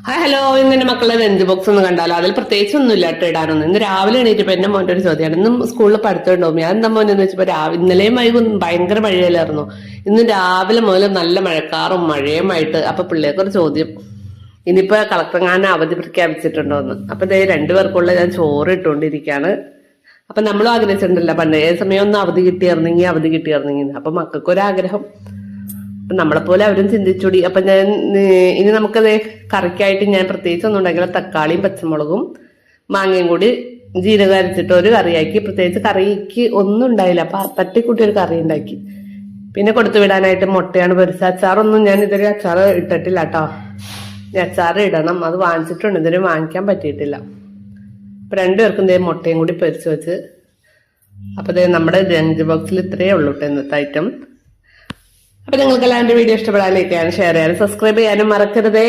Hi hello, ഇന്നെ മക്കളെ lunch box ഒന്ന് കണ്ടാലോ? അതിൽ പ്രത്യേകിച്ച് ഒന്നും ഇല്ല കേട്ടോ ഇടാനൊന്നും. ഇന്ന് രാവിലെ എണീറ്റപ്പോ എന്റെ മോന്റെ ഒരു ചോദ്യമാണ്, ഇന്നും സ്കൂളിൽ പഠിത്തമുണ്ടാവും. ഞാൻ എന്താ മോനെന്ന് വെച്ചപ്പോ ഇന്നലെയും ഭയങ്കര മഴയല്ലായിരുന്നു. ഇന്ന് രാവിലെ മുതൽ നല്ല മഴക്കാറും മഴയുമായിട്ട്. അപ്പൊ പിള്ളേർക്കൊരു ചോദ്യം, ഇനിയിപ്പോ കളക്ടറെങ്ങാനും അവധി പ്രഖ്യാപിച്ചിട്ടുണ്ടോന്ന്. അപ്പൊ ഇതേ രണ്ടുപേർക്കുള്ള ഞാൻ ചോറ് ഇട്ടുകൊണ്ടിരിക്കുകയാണ്. അപ്പൊ നമ്മളും ആഗ്രഹിച്ചിട്ടുണ്ടല്ലോ പണ്ടേ സമയം ഒന്ന് അവധി കിട്ടിയായിരുന്നെങ്കിൽ. അപ്പൊ മക്കൾക്കൊരാഗ്രഹം, നമ്മളെപ്പോലെ അവരും ചിന്തിച്ചൂടി. അപ്പൊ ഞാൻ ഇനി നമുക്കത് കറിക്കായിട്ട് ഞാൻ പ്രത്യേകിച്ച് ഒന്നും ഉണ്ടാക്കില്ല. തക്കാളിയും പച്ചമുളകും മാങ്ങയും കൂടി ജീരകം അരച്ചിട്ട് ഒരു കറിയാക്കി. പ്രത്യേകിച്ച് കറിക്ക് ഒന്നും ഉണ്ടായില്ല, അപ്പൊ തട്ടിക്കൂട്ടി ഒരു കറി ഉണ്ടാക്കി. പിന്നെ കൊടുത്തു വിടാനായിട്ട് മുട്ടയാണ് പൊരിച്ച. അച്ചാറൊന്നും ഞാൻ ഇതുവരെ അച്ചാർ ഇട്ടിട്ടില്ല കേട്ടോ. അച്ചാർ ഇടണം, അത് വാങ്ങിച്ചിട്ടുണ്ട്, ഇതുവരെ വാങ്ങിക്കാൻ പറ്റിയിട്ടില്ല. അപ്പൊ രണ്ടുപേർക്കും ഇതേ മുട്ടയും കൂടി പൊരിച്ചു വെച്ച്. അപ്പൊ നമ്മുടെ ലഞ്ച് ബോക്സിൽ ഇത്രയേ ഉള്ളൂ കേട്ടോ ഇന്നത്തെ ഐറ്റം. അപ്പൊ നിങ്ങൾക്ക് എല്ലാവരുടെ വീഡിയോ ഇഷ്ടപ്പെടാൻ ലൈക്ക് ചെയ്യാനും ഷെയർ ചെയ്യാനും സബ്സ്ക്രൈബ് ചെയ്യാനും മറക്കരുതേ.